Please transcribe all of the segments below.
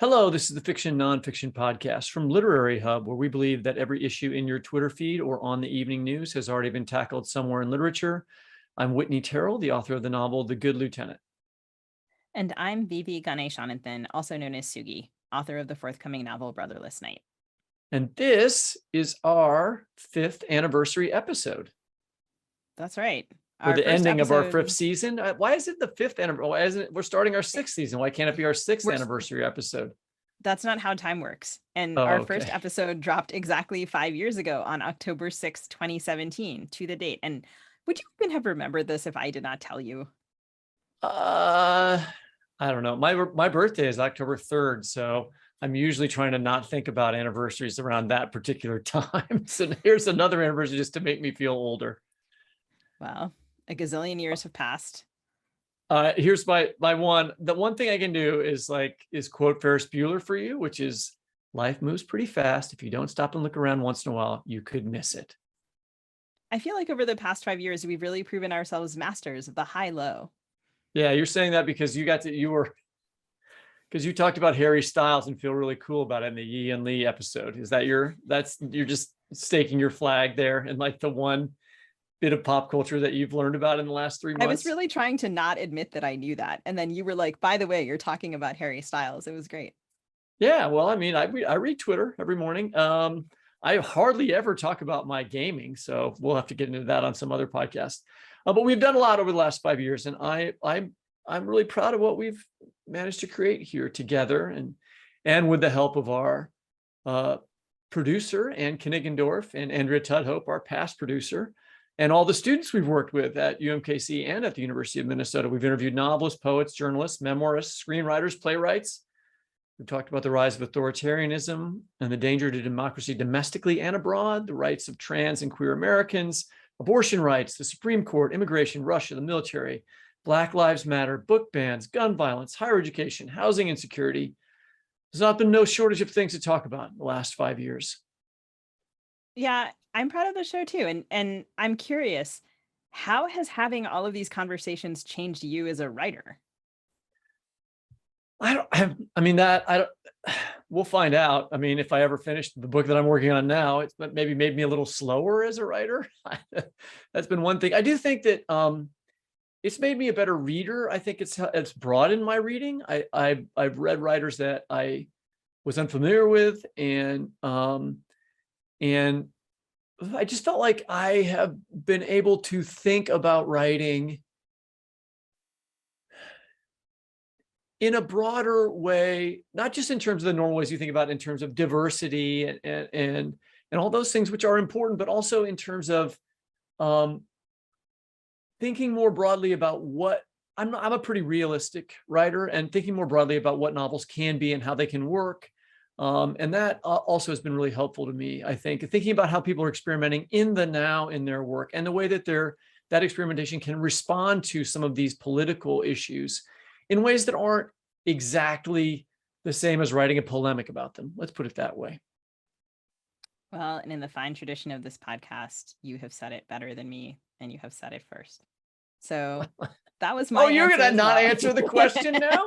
Hello, this is the Fiction Nonfiction Podcast from Literary Hub, where we believe that every issue in your Twitter feed or on the evening news has already been tackled somewhere in literature. I'm Whitney Terrell, the author of the novel The Good Lieutenant. And I'm Vivi Ganeshananthan, also known as Sugi, author of the forthcoming novel Brotherless Night. And this is our 5th anniversary episode. That's right. For the ending of our 5th season. Why is it the 5th anniversary? Why isn't it? We're starting our 6th season. Why can't it be our 6th anniversary episode? That's not how time works. And our first episode dropped exactly 5 years ago on October 6th, 2017, to the date. And would you even have remembered this if I did not tell you? I don't know. My birthday is October 3rd, so I'm usually trying to not think about anniversaries around that particular time. So here's another anniversary just to make me feel older. Wow. A gazillion years have passed. Here's my one. The one thing I can do is quote Ferris Bueller for you, which is, life moves pretty fast. If you don't stop and look around once in a while, you could miss it. I feel like over the past 5 years, we've really proven ourselves masters of the high-low. Yeah, you're saying that because you talked about Harry Styles and feel really cool about it in the Yi and Lee episode. Is that you're just staking your flag there and like the one bit of pop culture that you've learned about in the last 3 months? I was really trying to not admit that I knew that. And then you were like, by the way, you're talking about Harry Styles. It was great. Yeah, well, I mean, I read Twitter every morning. I hardly ever talk about my gaming, so we'll have to get into that on some other podcast. But we've done a lot over the last 5 years, and I'm really proud of what we've managed to create here together, and with the help of our producer, Ann Kniggendorf, and Andrea Tudhope, our past producer, and all the students we've worked with at UMKC and at the University of Minnesota. We've interviewed novelists, poets, journalists, memoirists, screenwriters, playwrights. We've talked about the rise of authoritarianism and the danger to democracy domestically and abroad, the rights of trans and queer Americans, abortion rights, the Supreme Court, immigration, Russia, the military, Black Lives Matter, book bans, gun violence, higher education, housing insecurity. There's not been no shortage of things to talk about in the last 5 years. Yeah, I'm proud of the show too. And I'm curious, how has having all of these conversations changed you as a writer? We'll find out. I mean, if I ever finish the book that I'm working on now, it's maybe made me a little slower as a writer. That's been one thing. I do think that it's made me a better reader. I think it's broadened my reading. I've read writers that I was unfamiliar with, and I just felt like I have been able to think about writing in a broader way, not just in terms of the normal ways you think about it, in terms of diversity and all those things which are important, but also in terms of thinking more broadly about what I'm a pretty realistic writer, and thinking more broadly about what novels can be and how they can work. And that also has been really helpful to me, I think, thinking about how people are experimenting in the now in their work, and the way that that experimentation can respond to some of these political issues in ways that aren't exactly the same as writing a polemic about them. Let's put it that way. Well, and in the fine tradition of this podcast, you have said it better than me, and you have said it first. So that was my Oh, you're going to not answer the question now?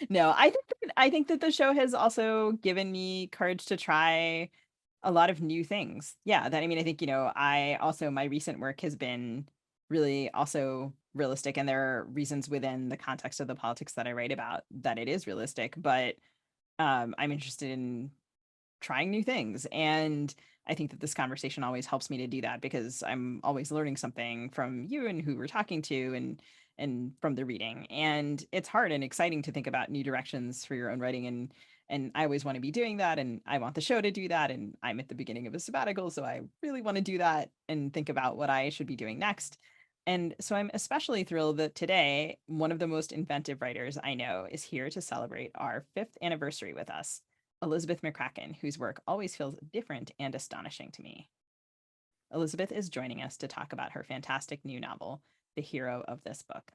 No, I think that the show has also given me courage to try a lot of new things. Yeah, I think, my recent work has been really also realistic, and there are reasons within the context of the politics that I write about that it is realistic, but I'm interested in trying new things. And I think that this conversation always helps me to do that, because I'm always learning something from you and who we're talking to, and from the reading. And it's hard and exciting to think about new directions for your own writing. And I always want to be doing that, and I want the show to do that. And I'm at the beginning of a sabbatical, so I really want to do that and think about what I should be doing next. And so I'm especially thrilled that today, one of the most inventive writers I know is here to celebrate our 5th anniversary with us, Elizabeth McCracken, whose work always feels different and astonishing to me. Elizabeth is joining us to talk about her fantastic new novel, the hero of this book.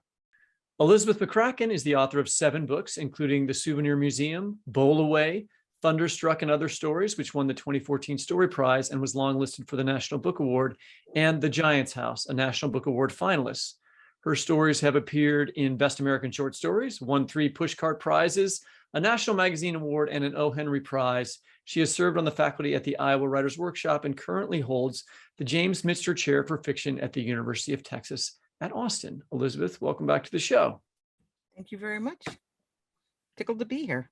Elizabeth McCracken is the author of 7 books, including The Souvenir Museum, Bowl Away, Thunderstruck and Other Stories, which won the 2014 Story Prize and was longlisted for the National Book Award, and The Giant's House, a National Book Award finalist. Her stories have appeared in Best American Short Stories, won 3 Pushcart Prizes, a National Magazine Award, and an O. Henry Prize. She has served on the faculty at the Iowa Writers Workshop and currently holds the James Mitzer Chair for Fiction at the University of Texas at Austin. Elizabeth, welcome back to the show. Thank you very much. Tickled to be here.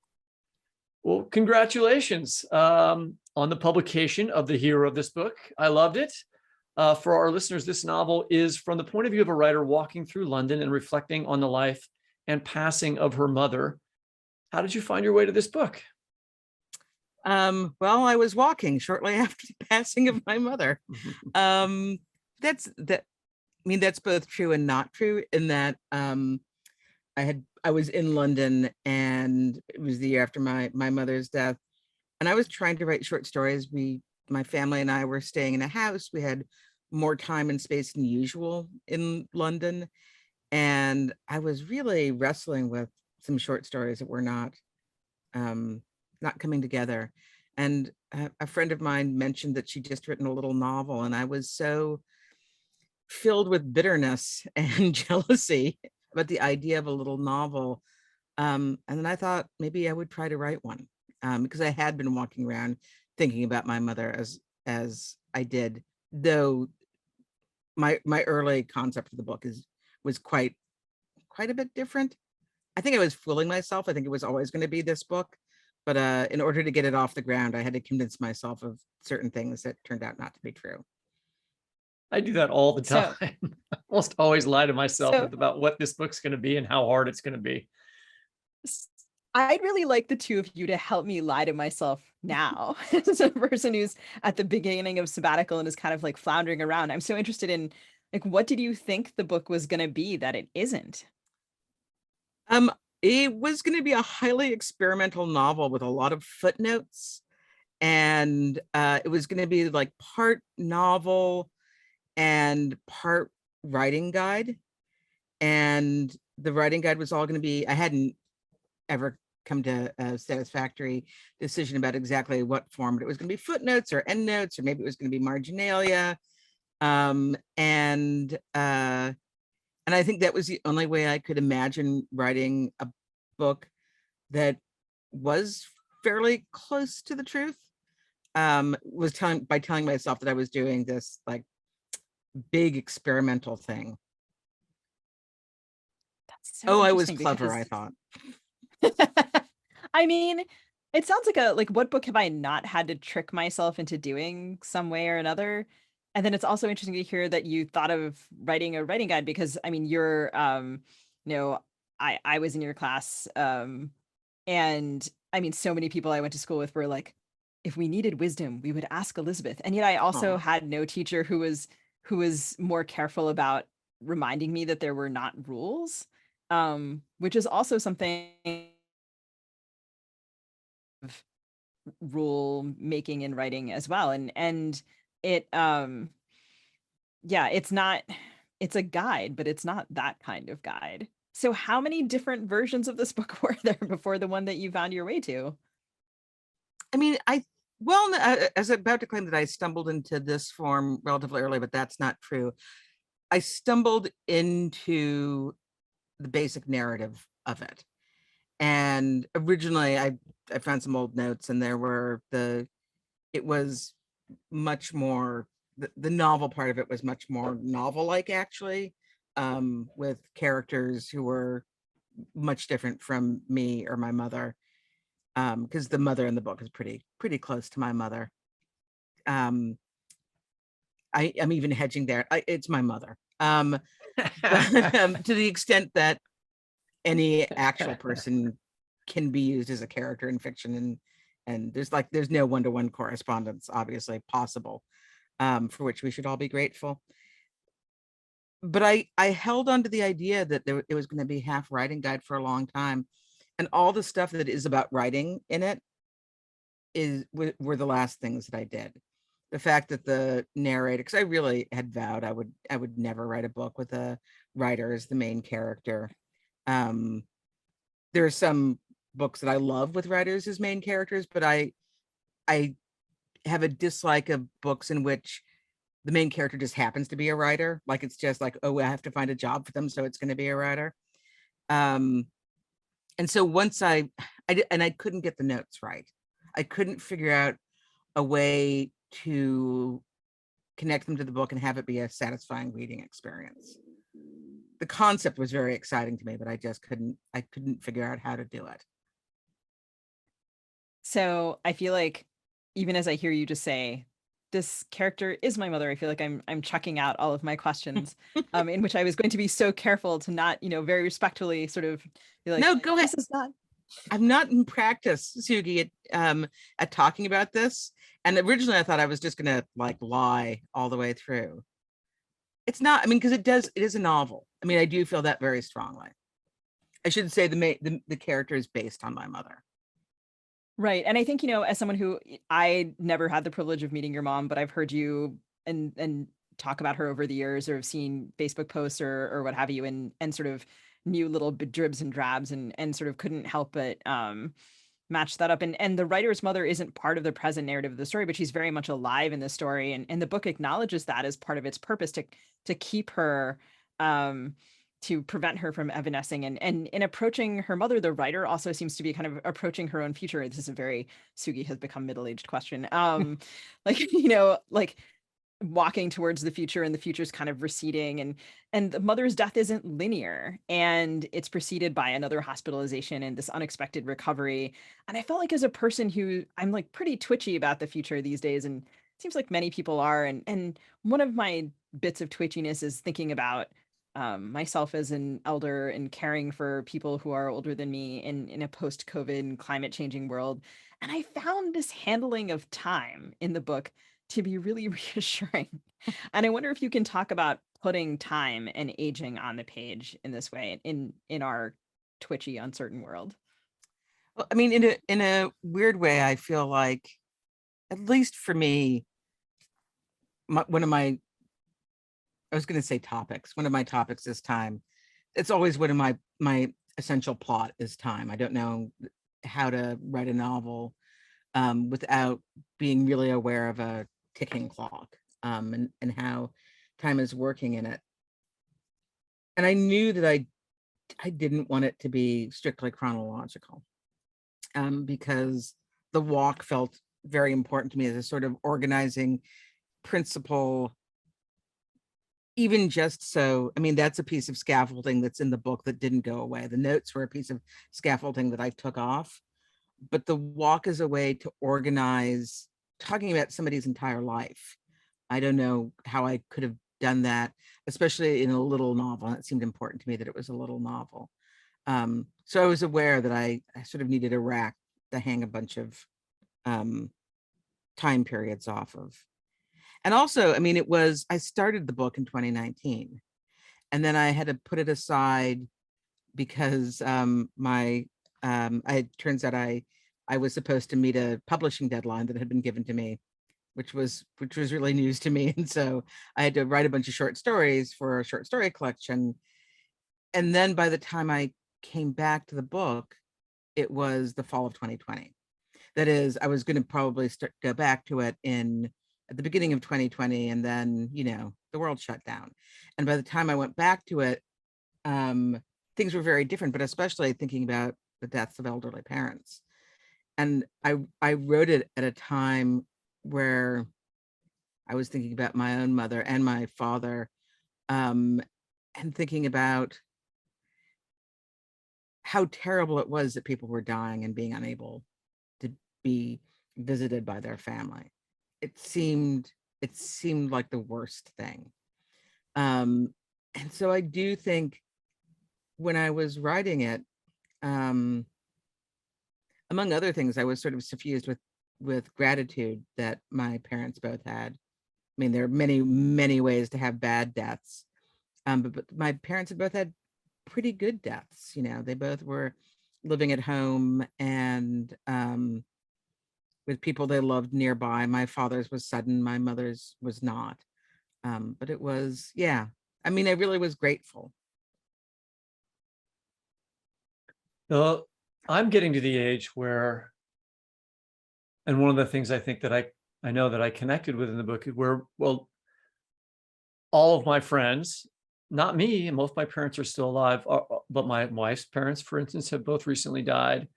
Well, congratulations on the publication of the hero of this book. I loved it. For our listeners, this novel is from the point of view of a writer walking through London and reflecting on the life and passing of her mother. How did you find your way to this book? Well, I was walking shortly after the passing of my mother. That's both true and not true in that I was in London, and it was the year after my mother's death, and I was trying to write short stories. My family and I were staying in a house. We had more time and space than usual in London, and I was really wrestling with some short stories that were not coming together. And a friend of mine mentioned that she'd just written a little novel, and I was so filled with bitterness and jealousy about the idea of a little novel. And then I thought maybe I would try to write one, because I had been walking around thinking about my mother as I did, though my early concept of the book was quite a bit different. I think I was fooling myself. I think it was always going to be this book, but in order to get it off the ground, I had to convince myself of certain things that turned out not to be true. I do that all the time. So- I almost always lie to myself So- about what this book's going to be and how hard it's going to be. I'd really like the two of you to help me lie to myself now, as a person who's at the beginning of sabbatical and is kind of like floundering around. I'm so interested in, like, what did you think the book was going to be that it isn't? It was going to be a highly experimental novel with a lot of footnotes, and it was going to be like part novel and part writing guide. And the writing guide was all going to be, I hadn't ever come to a satisfactory decision about exactly what form, but it was going to be footnotes or endnotes, or maybe it was going to be marginalia. And I think that was the only way I could imagine writing a book that was fairly close to the truth. Was telling myself that I was doing this like big experimental thing. That's so Oh, I was interesting clever, I because- thought. I mean, it sounds like what book have I not had to trick myself into doing some way or another? And then it's also interesting to hear that you thought of writing a writing guide, because I mean, you're I was in your class, and I mean, so many people I went to school with were like, if we needed wisdom, we would ask Elizabeth. And yet I also Aw. had no teacher who was more careful about reminding me that there were not rules, which is also something of rule making and writing as well. And it yeah, it's a guide, but it's not that kind of guide. So how many different versions of this book were there before the one that you found your way to? I mean, I was about to claim that I stumbled into this form relatively early, but that's not true. I stumbled into the basic narrative of it. And originally I found some old notes, and it was much more, the novel part of it was much more novel-like, actually, with characters who were much different from me or my mother, because the mother in the book is pretty close to my mother. I'm even hedging there. It's my mother. To the extent that any actual person can be used as a character in fiction, and there's no one-to-one correspondence obviously possible, for which we should all be grateful. But I held on to the idea that it was going to be half writing guide for a long time, and all the stuff that is about writing in it were the last things that I did. The fact that the narrator, because I really had vowed I would never write a book with a writer as the main character. There are some books that I love with writers as main characters, but I have a dislike of books in which the main character just happens to be a writer. Like, it's just like, oh, I have to find a job for them, so it's going to be a writer. And so once I couldn't get the notes right. I couldn't figure out a way to connect them to the book and have it be a satisfying reading experience. The concept was very exciting to me, but I couldn't figure out how to do it. So I feel like even as I hear you just say, this character is my mother, I feel like I'm chucking out all of my questions, in which I was going to be so careful to not, very respectfully sort of be like, No, go ahead. this is not. I'm not in practice, Sugi, at talking about this. And originally I thought I was just gonna like lie all the way through. It's not, I mean, because it is a novel. I mean, I do feel that very strongly. I should say the character is based on my mother. Right. And I think, as someone who I never had the privilege of meeting your mom, but I've heard you and talk about her over the years, or have seen Facebook posts or what have you, and sort of knew little dribs and drabs, and sort of couldn't help but match that up. And the writer's mother isn't part of the present narrative of the story, but she's very much alive in the story. And the book acknowledges that as part of its purpose to keep her, to prevent her from evanescing. And in approaching her mother, the writer also seems to be kind of approaching her own future. This is a very Sugi has become middle-aged question. Like, like walking towards the future, and the future's kind of receding, and the mother's death isn't linear, and it's preceded by another hospitalization and this unexpected recovery. And I felt like, as a person who I'm like pretty twitchy about the future these days, and it seems like many people are, and one of my bits of twitchiness is thinking about myself as an elder and caring for people who are older than me in a post-COVID climate changing world. And I found this handling of time in the book to be really reassuring. And I wonder if you can talk about putting time and aging on the page in this way in our twitchy, uncertain world. Well, I mean, in a weird way, I feel like, at least for me, one of my, I was going to say topics. One of my topics is time. It's always one of my essential plot is time. I don't know how to write a novel without being really aware of a ticking clock, and how time is working in it. And I knew that I didn't want it to be strictly chronological, because the walk felt very important to me as a sort of organizing principle. Even just so, I mean, that's a piece of scaffolding that's in the book that didn't go away. The notes were a piece of scaffolding that I took off, but the walk is a way to organize talking about somebody's entire life. I don't know how I could have done that, especially in a little novel. And it seemed important to me that it was a little novel. So I was aware that I sort of needed a rack to hang a bunch of time periods off of. And also, I mean, I started the book in 2019, and then I had to put it aside because it turns out I was supposed to meet a publishing deadline that had been given to me, which was really news to me. And so I had to write a bunch of short stories for a short story collection. And then by the time I came back to the book, it was the fall of 2020. That is, I was going to probably go back to it at the beginning of 2020, and then, the world shut down. And by the time I went back to it, things were very different, but especially thinking about the deaths of elderly parents. And I wrote it at a time where I was thinking about my own mother and my father, and thinking about how terrible it was that people were dying and being unable to be visited by their family. It seemed like the worst thing. And so I do think when I was writing it, among other things, I was sort of suffused with gratitude that my parents both had. I mean, there are many, many ways to have bad deaths. But my parents have both had pretty good deaths. They both were living at home and with people they loved nearby. My father's was sudden, my mother's was not. But it was, yeah. I mean, I really was grateful. Well, I'm getting to the age where, and one of the things I think that I know that I connected with in the book, where, well, all of my friends, not me, and both my parents are still alive, but my wife's parents, for instance, have both recently died.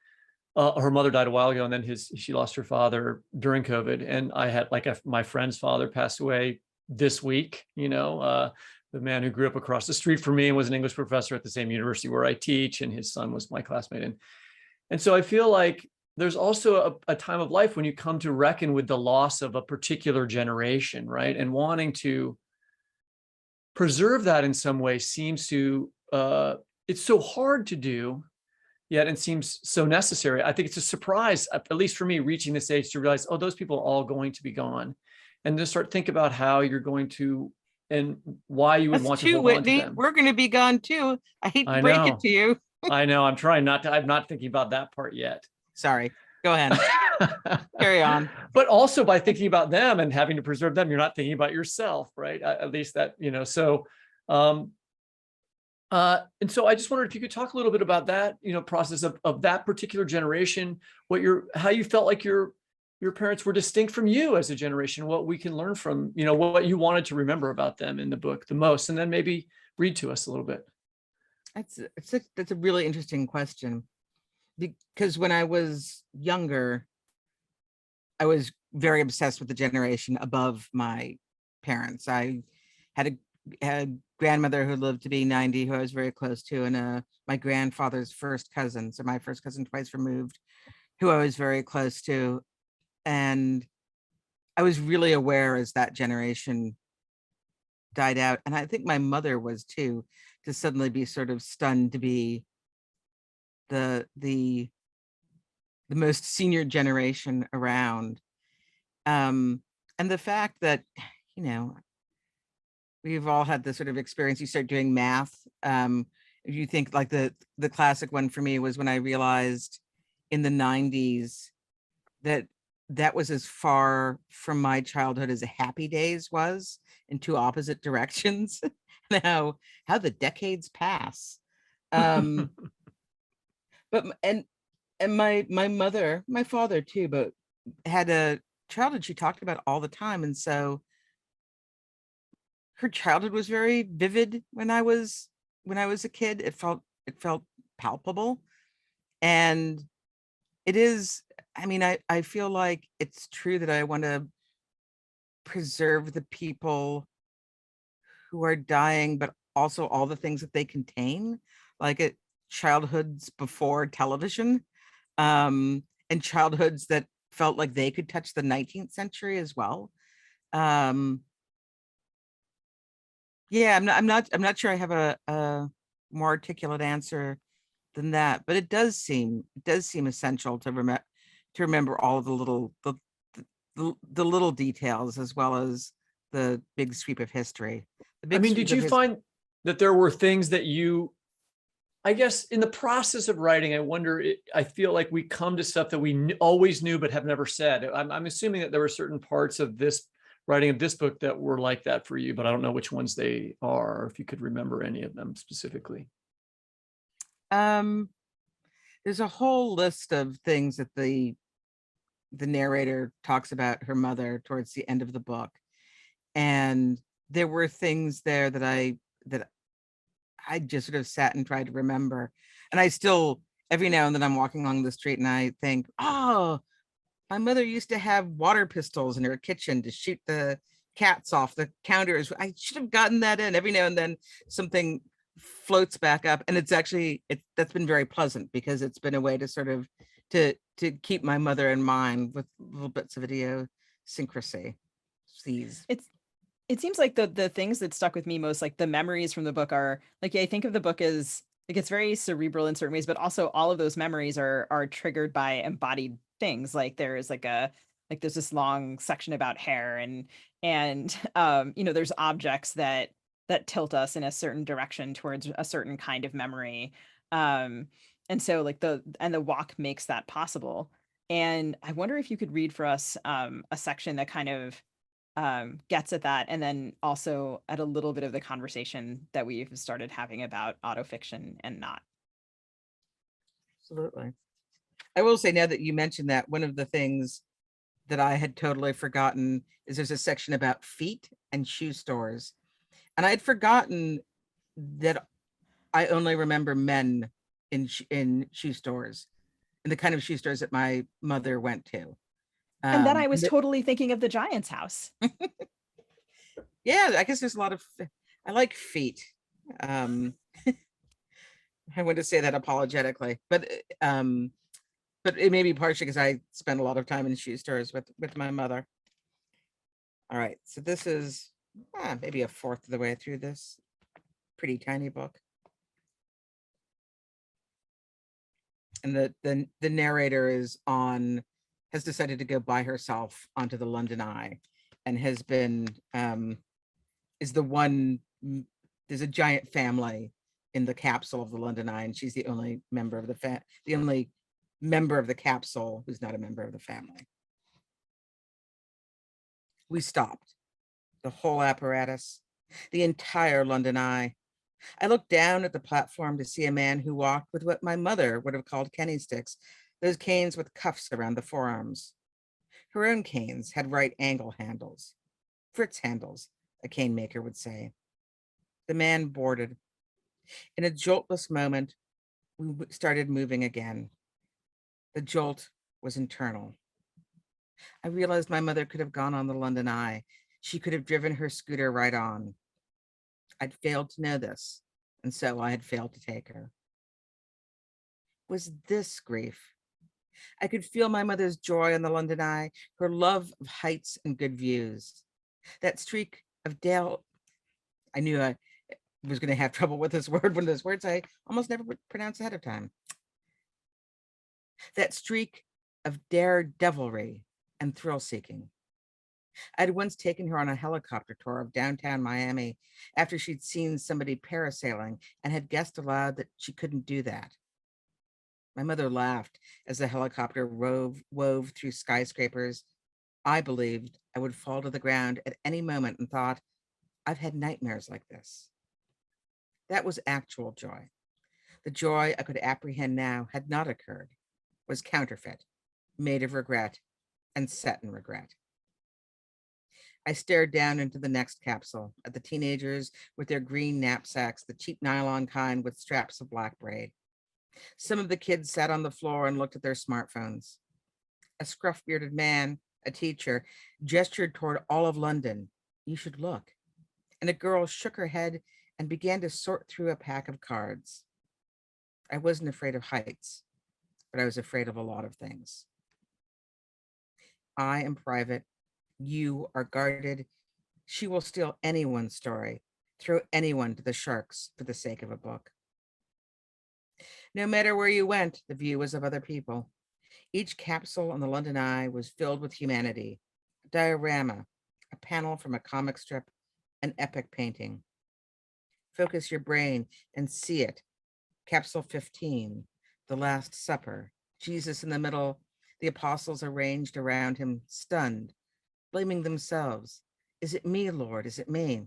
Her mother died a while ago, and then she lost her father during COVID. And I had my friend's father passed away this week. The man who grew up across the street from me and was an English professor at the same university where I teach, and his son was my classmate. And so I feel like there's also a time of life when you come to reckon with the loss of a particular generation, right? And wanting to preserve that in some way seems to, it's so hard to do, yet it seems so necessary. I think it's a surprise, at least for me, reaching this age to realize, oh, those people are all going to be gone. And to start think about how you're going to, and why you would That's want to too, hold Whitney. on to them. We're going to be gone too. I hate to I break know. it to you. I know, I'm trying not to, I'm not thinking about that part yet. Sorry. Go ahead. Carry on. But also by thinking about them and having to preserve them, you're not thinking about yourself, right? At least that, so, and so I just wondered if you could talk a little bit about that, process of that particular generation, how you felt like your parents were distinct from you as a generation, what we can learn from, what you wanted to remember about them in the book the most, and then maybe read to us a little bit. That's a really interesting question, because when I was younger, I was very obsessed with the generation above my parents. I had a grandmother who lived to be 90, who I was very close to, and my grandfather's first cousin, so my first cousin twice removed, who I was very close to. And I was really aware as that generation died out, and I think my mother was too, to suddenly be sort of stunned to be the most senior generation around. And the fact that, we've all had this sort of experience. You start doing math. If you think like the classic one for me was when I realized in the 90s that was as far from my childhood as Happy Days was, in two opposite directions. Now, how the decades pass. But and my mother, my father too, but had a childhood she talked about all the time, and so her childhood was very vivid when I was a kid. It felt palpable, and it is. I mean, I feel like it's true that I want to preserve the people who are dying, but also all the things that they contain, like childhoods before television, and childhoods that felt like they could touch the 19th century as well. Yeah, I'm not sure I have a more articulate answer than that, but it does seem essential to remember all of the little details, as well as the big sweep of history. Did you find that there were things that I guess in the process of writing, I feel like we come to stuff that we always knew but have never said. I'm assuming that there were certain parts of this writing of this book that were like that for you, but I don't know which ones they are, or if you could remember any of them specifically. There's a whole list of things that the narrator talks about her mother towards the end of the book, and there were things there that I just sort of sat and tried to remember, and I still, every now and then, I'm walking along the street and I think, oh, my mother used to have water pistols in her kitchen to shoot the cats off the counters. I should have gotten that in. Every now and then something floats back up, and that's been very pleasant, because it's been a way to sort of to keep my mother in mind with little bits of idiosyncrasy. It seems like the things that stuck with me most, like the memories from the book, are like, I think of the book as like, it's very cerebral in certain ways, but also all of those memories are triggered by embodied things. Like there's there's this long section about hair, and there's objects that tilt us in a certain direction towards a certain kind of memory. And so like the walk makes that possible. And I wonder if you could read for us a section that kind of gets at that, and then also at a little bit of the conversation that we've started having about autofiction and not. Absolutely. I will say, now that you mentioned that, one of the things that I had totally forgotten is there's a section about feet and shoe stores. And I had forgotten that I only remember men in shoe stores, in the kind of shoe stores that my mother went to. And then I And was totally thinking of the Giant's house. yeah, I guess there's a lot of, I like feet. Um, I want to say that apologetically, but it may be partially because I spent a lot of time in shoe stores with my mother. All right, so this is maybe a fourth of the way through this pretty tiny book. And the narrator has decided to go by herself onto the London Eye, and has been is the one. There's a giant family in the capsule of the London Eye, and she's the only member of the only member of the capsule who's not a member of the family. We stopped. The whole apparatus, the entire London Eye. I looked down at the platform to see a man who walked with what my mother would have called Kenny sticks, those canes with cuffs around the forearms. Her own canes had right angle handles. Fritz handles, a cane maker would say. The man boarded. In a joltless moment, we started moving again. The jolt was internal. I realized my mother could have gone on the London Eye. She could have driven her scooter right on. I'd failed to know this, and so I had failed to take her. Was this grief? I could feel my mother's joy on the London Eye, her love of heights and good views. That streak of Dale, I knew I was going to have trouble with this word, one of those words I almost never would pronounce ahead of time. That streak of daredevilry and thrill-seeking. I'd once taken her on a helicopter tour of downtown Miami after she'd seen somebody parasailing and had guessed aloud that she couldn't do that. My mother laughed as the helicopter wove through skyscrapers. I believed I would fall to the ground at any moment and thought, I've had nightmares like this. That was actual joy. The joy I could apprehend now had not occurred, was counterfeit, made of regret, and set in regret. I stared down into the next capsule at the teenagers with their green knapsacks, the cheap nylon kind with straps of black braid. Some of the kids sat on the floor and looked at their smartphones. A scruff-bearded man, a teacher, gestured toward all of London. You should look. And a girl shook her head and began to sort through a pack of cards. I wasn't afraid of heights, but I was afraid of a lot of things. I am private. You are guarded. She will steal anyone's story, throw anyone to the sharks for the sake of a book. No matter where you went, the view was of other people. Each capsule on the London Eye was filled with humanity, a diorama, a panel from a comic strip, an epic painting. Focus your brain and see it. Capsule 15, the Last Supper, Jesus in the middle, the apostles arranged around him, stunned, blaming themselves. Is it me, Lord? Is it me?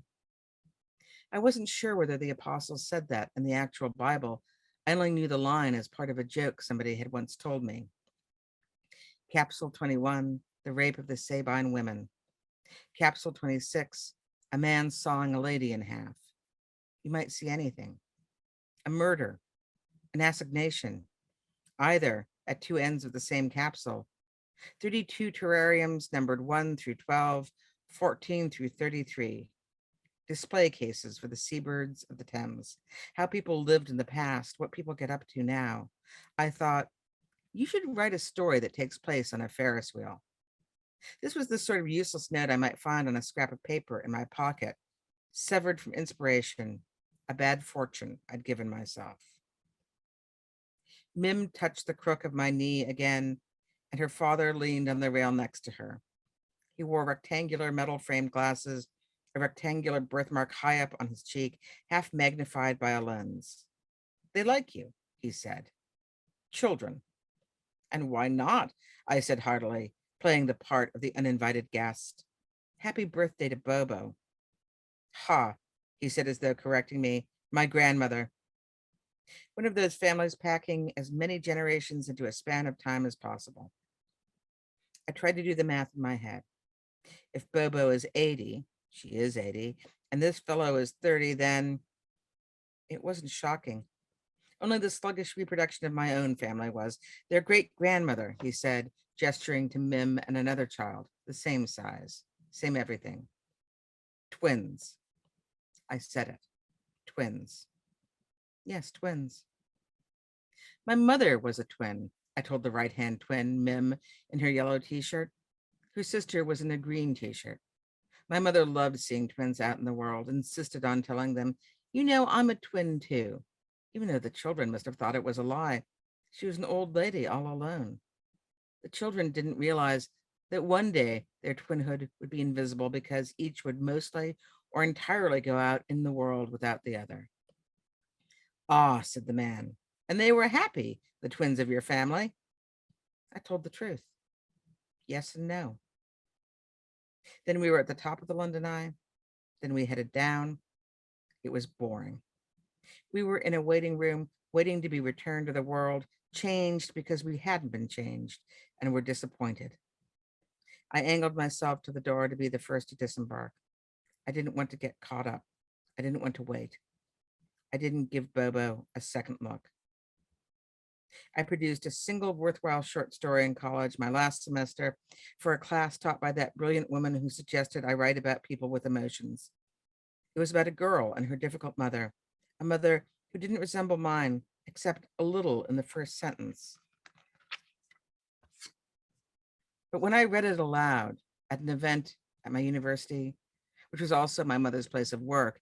I wasn't sure whether the apostles said that in the actual Bible. I only knew the line as part of a joke somebody had once told me. Capsule 21, the rape of the Sabine women. Capsule 26, a man sawing a lady in half. You might see anything. A murder, an assignation, either at two ends of the same capsule. 32 terrariums numbered 1 through 12, 14 through 33. Display cases for the seabirds of the Thames. How people lived in the past, what people get up to now. I thought, you should write a story that takes place on a Ferris wheel. This was the sort of useless note I might find on a scrap of paper in my pocket, severed from inspiration, a bad fortune I'd given myself. Mim touched the crook of my knee again, and her father leaned on the rail next to her. He wore rectangular metal-framed glasses, a rectangular birthmark high up on his cheek, half magnified by a lens. They like you, he said. Children. And why not? I said heartily, playing the part of the uninvited guest. Happy birthday to Bobo. Ha, he said as though correcting me, my grandmother. One of those families packing as many generations into a span of time as possible. I tried to do the math in my head. If Bobo is 80, she is 80, and this fellow is 30, then It wasn't shocking. Only the sluggish reproduction of my own family was. Their great-grandmother, he said, gesturing to Mim and another child, the same size, same everything. Twins. I said it. Twins. Yes, twins. My mother was a twin, I told the right-hand twin, Mim, in her yellow t-shirt. Her sister was in a green t-shirt. My mother loved seeing twins out in the world, insisted on telling them, you know, I'm a twin too, even though the children must have thought it was a lie. She was an old lady all alone. The children didn't realize that one day their twinhood would be invisible because each would mostly or entirely go out in the world without the other. Ah, said the man, and they were happy, the twins of your family. I told the truth. Yes and no. Then we were at the top of the London Eye. Then we headed down. It was boring. We were in a waiting room, waiting to be returned to the world, changed because we hadn't been changed, and were disappointed. I angled myself to the door to be the first to disembark. I didn't want to get caught up. I didn't want to wait. I didn't give Bobo a second look. I produced a single worthwhile short story in college, my last semester, for a class taught by that brilliant woman who suggested I write about people with emotions. It was about a girl and her difficult mother, a mother who didn't resemble mine, except a little in the first sentence. But when I read it aloud at an event at my university, which was also my mother's place of work,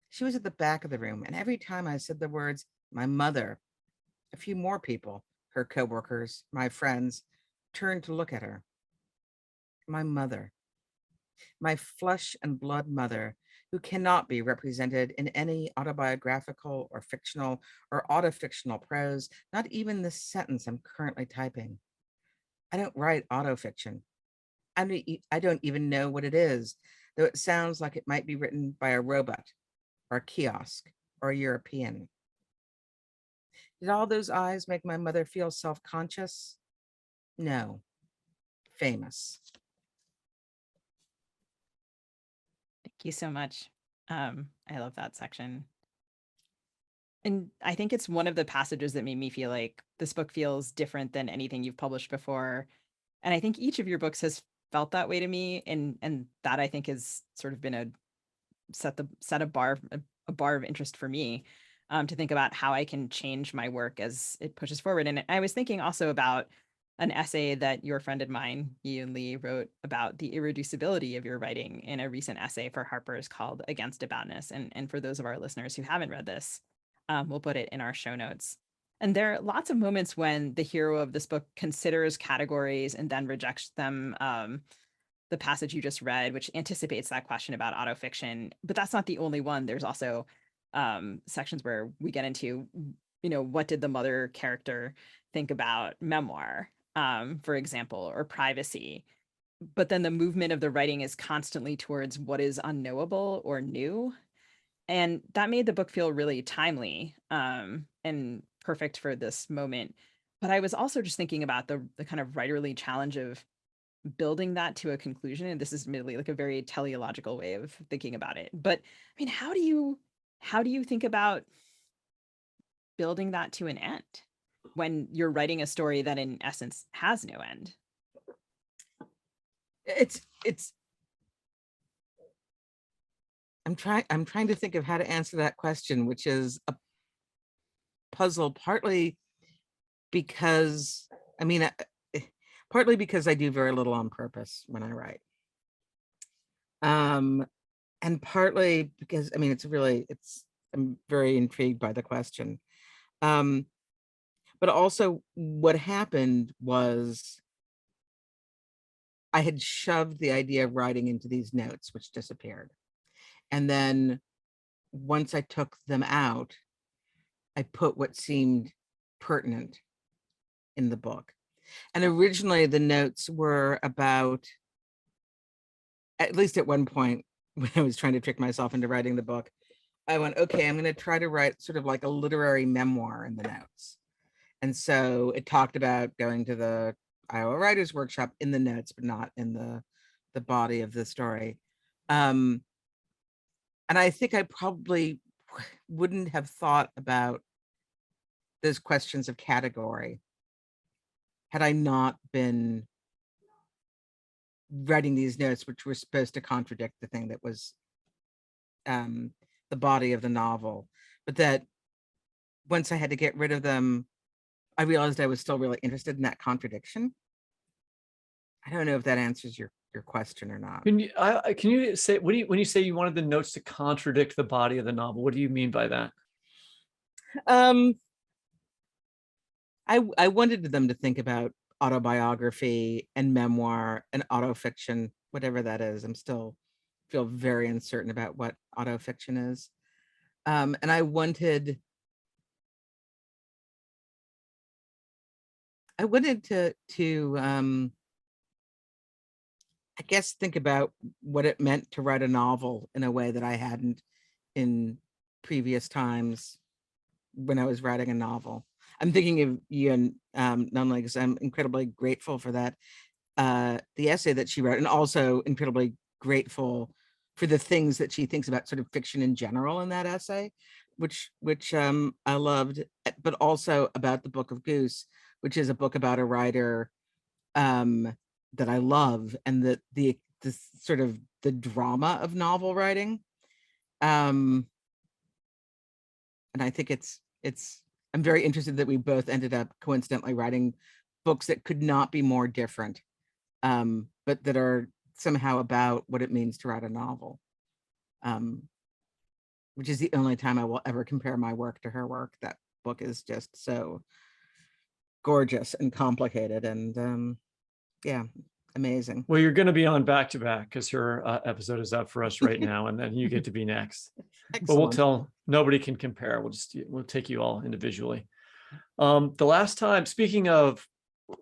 she was at the back of the room, and every time I said the words, my mother, a few more people, her coworkers, my friends, turned to look at her. My mother, my flesh and blood mother, who cannot be represented in any autobiographical or fictional or autofictional prose, not even the sentence I'm currently typing. I don't write autofiction. I don't even know what it is, though it sounds like it might be written by a robot or a kiosk or a European. Did all those eyes make my mother feel self-conscious? No. Famous. Thank you so much. I love that section. And I think it's one of the passages that made me feel like this book feels different than anything you've published before. And I think each of your books has felt that way to me. And that I think has sort of been a bar of interest for me, to think about how I can change my work as it pushes forward. And I was thinking also about an essay that your friend of mine, Ian Lee, wrote about the irreducibility of your writing in a recent essay for Harper's called Against Aboutness. And for those of our listeners who haven't read this, we'll put it in our show notes. And there are lots of moments when the hero of this book considers categories and then rejects them. The passage you just read, which anticipates that question about autofiction, but that's not the only one. There's also sections where we get into, what did the mother character think about memoir, for example, or privacy. But then the movement of the writing is constantly towards what is unknowable or new. And that made the book feel really timely, and perfect for this moment. But I was also just thinking about the kind of writerly challenge of building that to a conclusion. And this is admittedly like a very teleological way of thinking about it. But I mean, how do you think about building that to an end when you're writing a story that in essence has no end? It's I'm trying to think of how to answer that question, which is a puzzle, partly because partly because I do very little on purpose when I write. And partly because I'm very intrigued by the question. But also what happened was I had shoved the idea of writing into these notes, which disappeared. And then once I took them out, I put what seemed pertinent in the book. And originally the notes were about, at least at one point when I was trying to trick myself into writing the book, I went, okay, I'm going to try to write sort of like a literary memoir in the notes. And so it talked about going to the Iowa Writers Workshop in the notes, but not in the body of the story. And I think I probably wouldn't have thought about those questions of category had I not been writing these notes, which were supposed to contradict the thing that was the body of the novel. But that once I had to get rid of them, I realized I was still really interested in that contradiction. I don't know if that answers your question or not. Can you say, when you say you wanted the notes to contradict the body of the novel, what do you mean by that? I wanted them to think about autobiography and memoir and autofiction, whatever that is. I'm still feel very uncertain about what autofiction is. And I wanted to I guess think about what it meant to write a novel in a way that I hadn't in previous times when I was writing a novel. I'm thinking of Ian Nunley because I'm incredibly grateful for that, the essay that she wrote, and also incredibly grateful for the things that she thinks about sort of fiction in general in that essay, which I loved, but also about the Book of Goose, which is a book about a writer that I love, and that the sort of the drama of novel writing. And I think it's I'm very interested that we both ended up coincidentally writing books that could not be more different, but that are somehow about what it means to write a novel, which is the only time I will ever compare my work to her work. That book is just so gorgeous and complicated and yeah, amazing. Well, you're going to be on back to back because her episode is up for us right now, and then you get to be next. But we'll tell, nobody can compare. We'll take you all individually. The last time, speaking of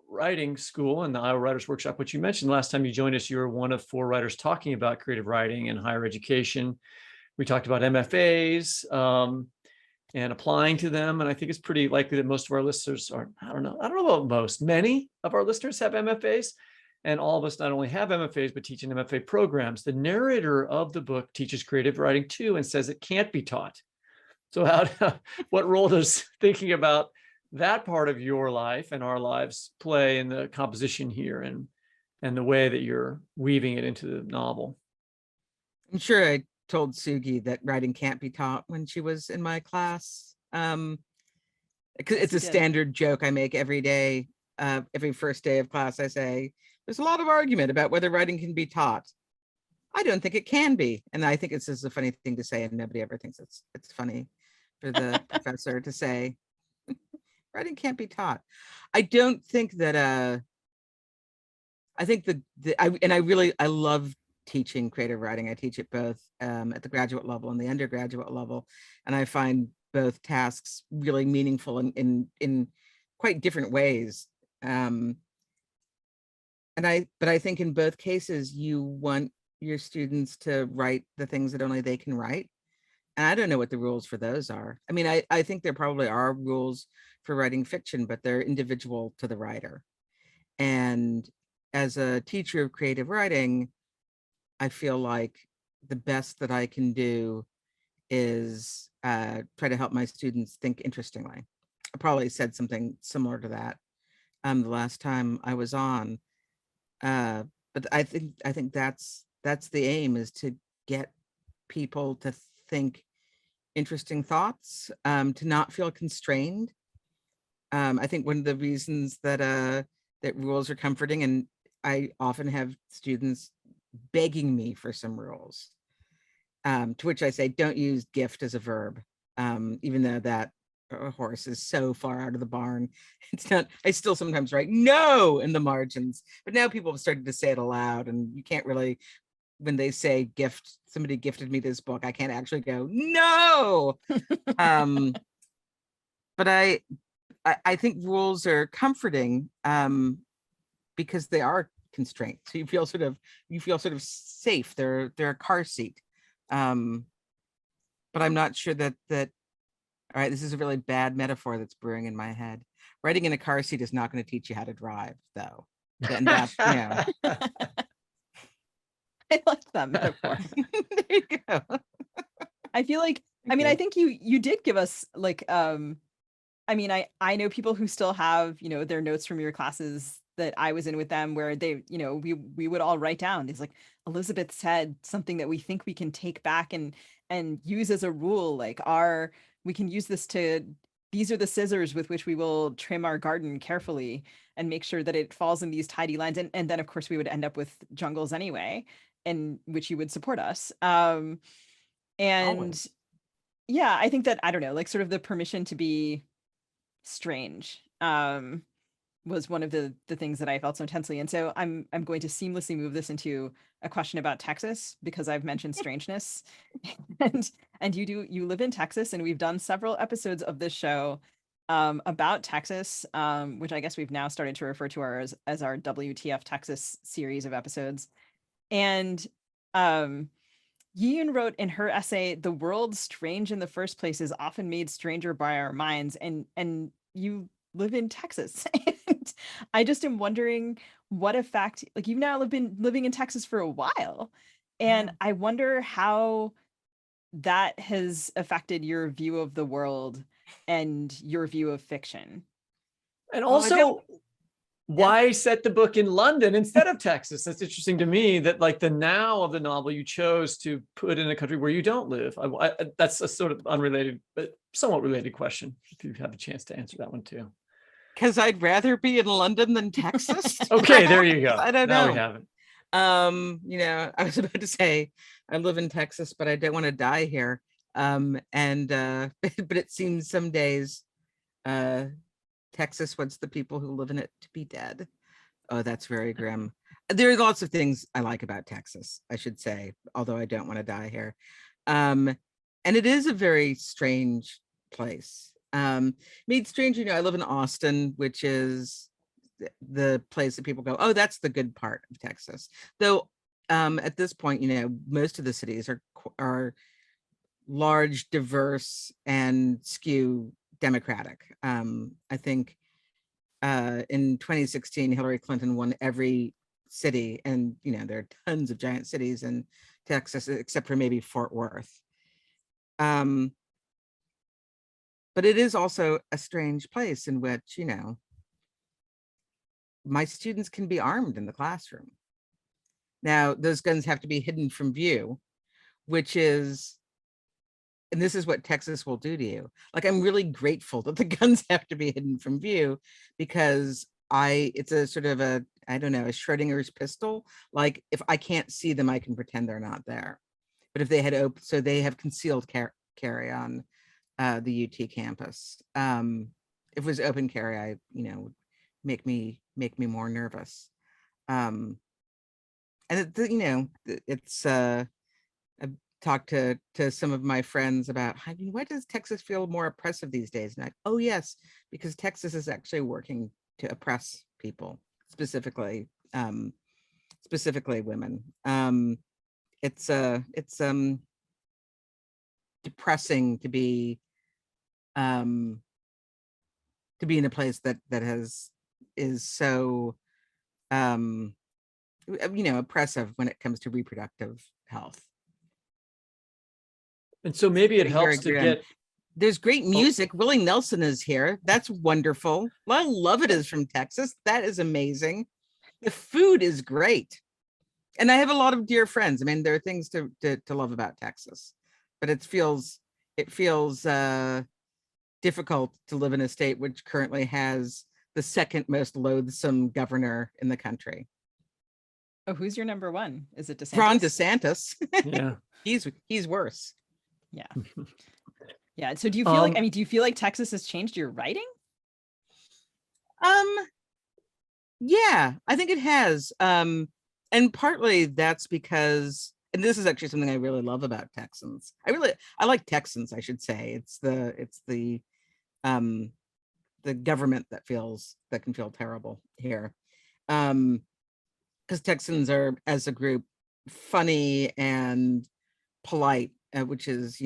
writing school and the Iowa Writers Workshop, which you mentioned last time you joined us, you were one of 4 writers talking about creative writing and higher education. We talked about MFAs and applying to them. And I think it's pretty likely that most of our listeners are, I don't know about most, many of our listeners have MFAs. And all of us not only have MFAs, but teach in MFA programs. The narrator of the book teaches creative writing too, and says it can't be taught. So what role does thinking about that part of your life and our lives play in the composition here and the way that you're weaving it into the novel? I'm sure I told Sugi that writing can't be taught when she was in my class. It's a standard joke I make every day. Every first day of class, I say, there's a lot of argument about whether writing can be taught. I don't think it can be. And I think it's just a funny thing to say, and nobody ever thinks it's funny for the professor to say, writing can't be taught. I don't think that, I think I love teaching creative writing. I teach it both at the graduate level and the undergraduate level. And I find both tasks really meaningful in quite different ways. But I think in both cases, you want your students to write the things that only they can write. And I don't know what the rules for those are. I mean, I think there probably are rules for writing fiction, but they're individual to the writer. And as a teacher of creative writing, I feel like the best that I can do is try to help my students think interestingly. I probably said something similar to that the last time I was on. But I think that's the aim, is to get people to think interesting thoughts, to not feel constrained. I think one of the reasons that that rules are comforting, and I often have students begging me for some rules, to which I say, don't use gift as a verb, even though that horse is so far out of the barn. It's not, I still sometimes write no in the margins, but now people have started to say it aloud, and you can't really, when they say gift, somebody gifted me this book, I can't actually go no. But I think rules are comforting, because they are constraints. So you feel sort of safe. They're a car seat. But I'm not sure that all right, this is a really bad metaphor that's brewing in my head. Riding in a car seat is not going to teach you how to drive, though. And that's, I like that metaphor. There you go. I feel like I mean, I you. think you did give us like I mean, I know people who still have, their notes from your classes that I was in with them where they, we would all write down these like Elizabeth said something that we think we can take back and use as a rule, like we can use this to these are the scissors with which we will trim our garden carefully and make sure that it falls in these tidy lines. And then of course we would end up with jungles anyway, in which you would support us. And Always. yeah, I think that I don't know, like sort of the permission to be strange was one of the things that I felt so intensely. And so I'm going to seamlessly move this into a question about Texas because I've mentioned strangeness. and you live in Texas, and we've done several episodes of this show about Texas, which I guess we've now started to refer to as our WTF Texas series of episodes. And Yiyun wrote in her essay, "The world strange in the first place is often made stranger by our minds," and you live in Texas. And I just am wondering what effect, like you've now been living in Texas for a while, and Yeah. I wonder how that has affected your view of the world and your view of fiction. And Well, I think, also, why set the book in London instead of Texas? That's interesting to me that like the now of the novel you chose to put in a country where you don't live. That's a sort of unrelated, but somewhat related question. If you have a chance to answer that one too. because I'd rather be in London than Texas. Okay, there you go. I don't Now we know. have it. I was about to say I live in Texas, but I don't want to die here. And but it seems some days Texas wants the people who live in it to be dead. Oh, that's very grim. There are lots of things I like about Texas, I should say, although I don't want to die here. And it is a very strange place. Made strange, I live in Austin, which is the place that people go, oh, that's the good part of Texas. Though at this point, most of the cities are large, diverse, and skew Democratic. I think in 2016, Hillary Clinton won every city, and there are tons of giant cities in Texas, except for maybe Fort Worth. But it is also a strange place in which, my students can be armed in the classroom. Now, those guns have to be hidden from view, which is, and this is what Texas will do to you. Like, I'm really grateful that the guns have to be hidden from view because it's a sort of a, I don't know, a Schrodinger's pistol. Like, if I can't see them, I can pretend they're not there. But if they had so they have concealed carry on the UT campus. If it was open carry, would make me more nervous. And it's I've talked to some of my friends about, I mean, why does Texas feel more oppressive these days? And oh yes, because Texas is actually working to oppress people, specifically women. It's depressing to be in a place that is so oppressive when it comes to reproductive health. And so maybe it Very helps to grim. get, There's great music. Willie Nelson is here. That's wonderful. Well, I love it is from Texas. That is amazing. The food is great. And I have a lot of dear friends. I mean, there are things to love about Texas, but it feels difficult to live in a state which currently has the second most loathsome governor in the country. Oh, who's your number one? Is it DeSantis? Ron DeSantis. yeah. He's worse. Yeah. Yeah. So do you feel do you feel like Texas has changed your writing? Yeah, I think it has. And partly that's because, and this is actually something I really love about Texans. I like Texans, I should say. It's the government that can feel terrible here. Because Texans are, as a group, funny and polite, which is,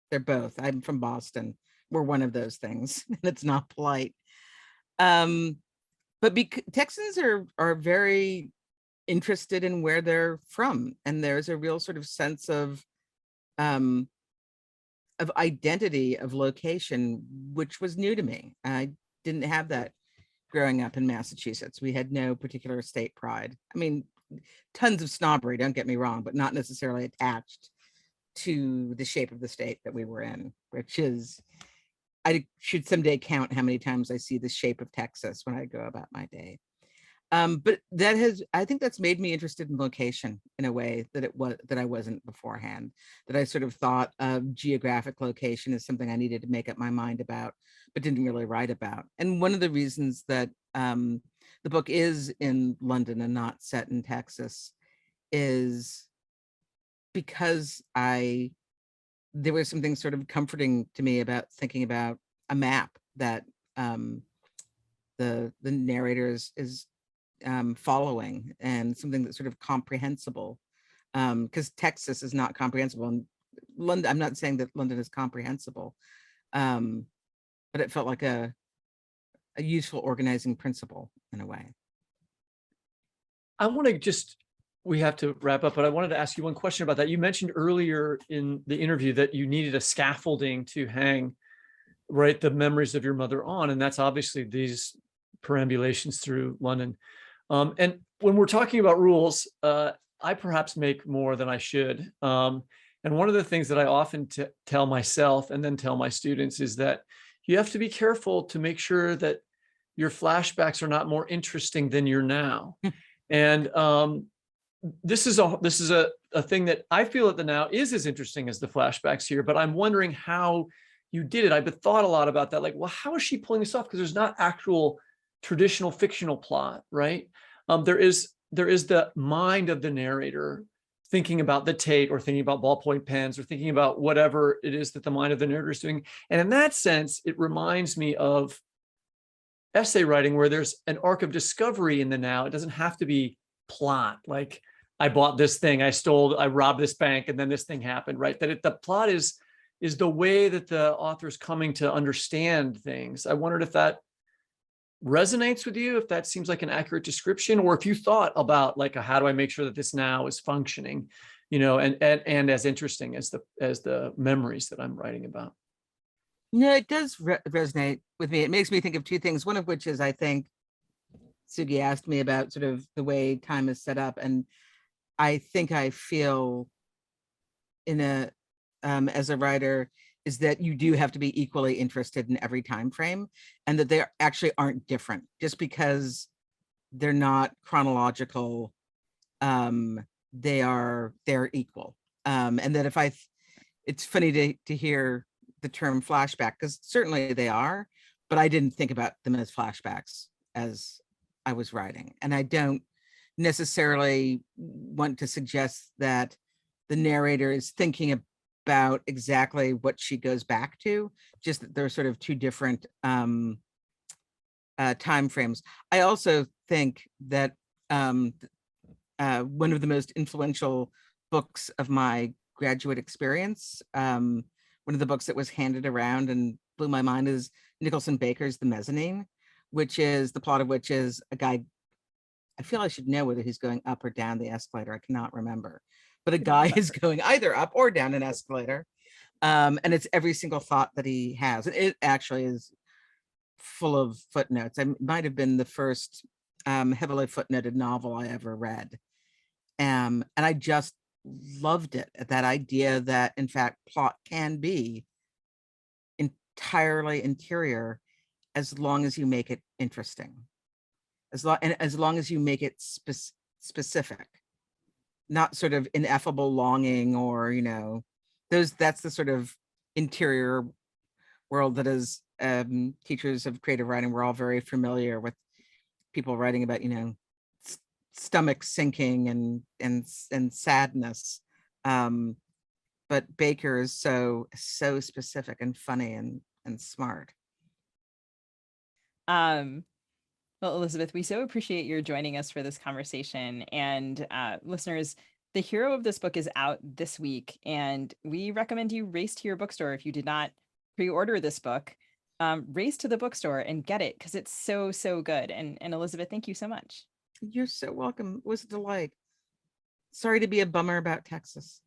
they're both. I'm from Boston. We're one of those things, and it's not polite. But Texans are very interested in where they're from, and there's a real sort of sense of of identity of location, which was new to me. I didn't have that growing up in Massachusetts. We had no particular state pride. I mean, tons of snobbery, don't get me wrong, but not necessarily attached to the shape of the state that we were in, which is, I should someday count how many times I see the shape of Texas when I go about my day. But that has, I think that's made me interested in location in a way that I wasn't beforehand, that I sort of thought of geographic location as something I needed to make up my mind about, but didn't really write about. And one of the reasons that the book is in London and not set in Texas is because there was something sort of comforting to me about thinking about a map that the narrator is following, and something that's sort of comprehensible, because Texas is not comprehensible, and London, I'm not saying that London is comprehensible, but it felt like a useful organizing principle in a way. I want to just, we have to wrap up, but I wanted to ask you one question about that. You mentioned earlier in the interview that you needed a scaffolding to hang, right, the memories of your mother on, and that's obviously these perambulations through London. And when we're talking about rules, I perhaps make more than I should. And one of the things that I often tell myself and then tell my students is that you have to be careful to make sure that your flashbacks are not more interesting than your now. And this is a thing that I feel that the now is as interesting as the flashbacks here, but I'm wondering how you did it. I've thought a lot about that. Like, well, how is she pulling this off? Because there's not actual traditional fictional plot, right? There is the mind of the narrator thinking about the Tate, or thinking about ballpoint pens, or thinking about whatever it is that the mind of the narrator is doing. And in that sense, it reminds me of essay writing, where there's an arc of discovery in the now. It doesn't have to be plot, like I bought this thing, I robbed this bank, and then this thing happened, right? That the plot is the way that the author's coming to understand things. I wondered if that resonates with you, if that seems like an accurate description, or if you thought about like, how do I make sure that this now is functioning, and as interesting as the memories that I'm writing about. No, it does resonate with me. It makes me think of two things, one of which is, I think Sugi asked me about sort of the way time is set up, and I think I feel as a writer, is that you do have to be equally interested in every time frame, and that they actually aren't different just because they're not chronological. They're equal, and that it's funny to hear the term flashback, because certainly they are, but I didn't think about them as flashbacks as I was writing, and I don't necessarily want to suggest that the narrator is thinking about exactly what she goes back to, just that they're sort of two different time frames. I also think that one of the most influential books of my graduate experience, one of the books that was handed around and blew my mind, is Nicholson Baker's The Mezzanine, which is the plot of which is a guy, I feel I should know whether he's going up or down the escalator. I cannot remember. But a guy is going either up or down an escalator. And it's every single thought that he has. And it actually is full of footnotes. It might have been the first heavily footnoted novel I ever read. And I just loved it, that idea that, in fact, plot can be entirely interior as long as you make it interesting. As long as you make it specific, not sort of ineffable longing, or that's the sort of interior world that as teachers of creative writing, we're all very familiar with. People writing about stomach sinking and sadness, but Baker is so specific and funny and smart. Well, Elizabeth, we so appreciate your joining us for this conversation. And listeners, the hero of this book is out this week, and we recommend you race to your bookstore. If you did not pre-order this book, race to the bookstore and get it, because it's so good. And Elizabeth, thank you so much. You're so welcome. It was a delight. Sorry to be a bummer about Texas.